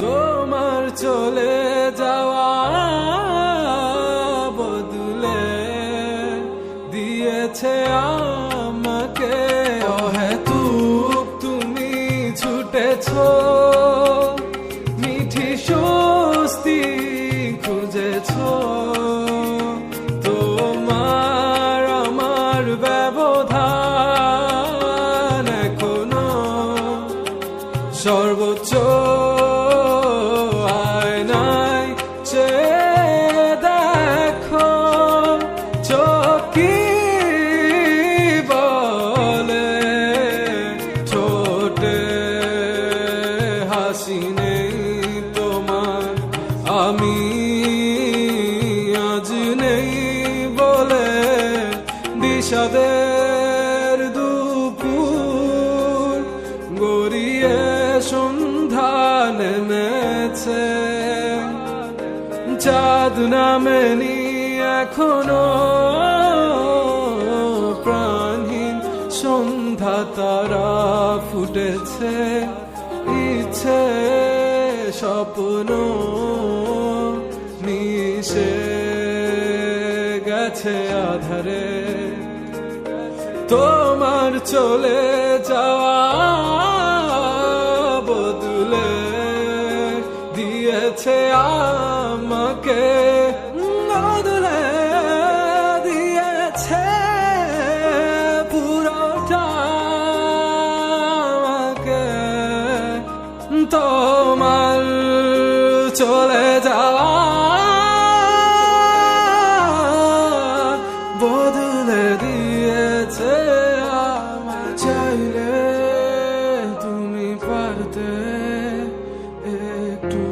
তোমার চলে যাওয়া বদলে দিয়েছে আমাকে অহেতুক তুমি ছুটেছো, মিঠি স্বস্তি খুঁজেছো। তোমার আমার ব্যবধান এখনো সর্বোচ্চ আয়নায় চেয়ে দেখো, চোখ কি বলে, ঠোঁটে হাসি নেই তোমার, আমি আজ নেই বলে। বিষাদের দুপুর গড়িয়ে সন্ধ্যা নেমেছে, চাঁদ নামেনি এখনো, প্রাণহীন সন্ধ্যা তারা ফুটেছে। ইচ্ছে স্বপ্ন মিশে গেছে আধারে, তোমার চলে যাওয়া বদলে দিয়েছে আমাকে, বদলে দিয়েছে পুরোটা আমাকে। তোমার চলে যাওয়া বদলে দিয়েছে আমায়। চাইলে তুমি পারতে একটু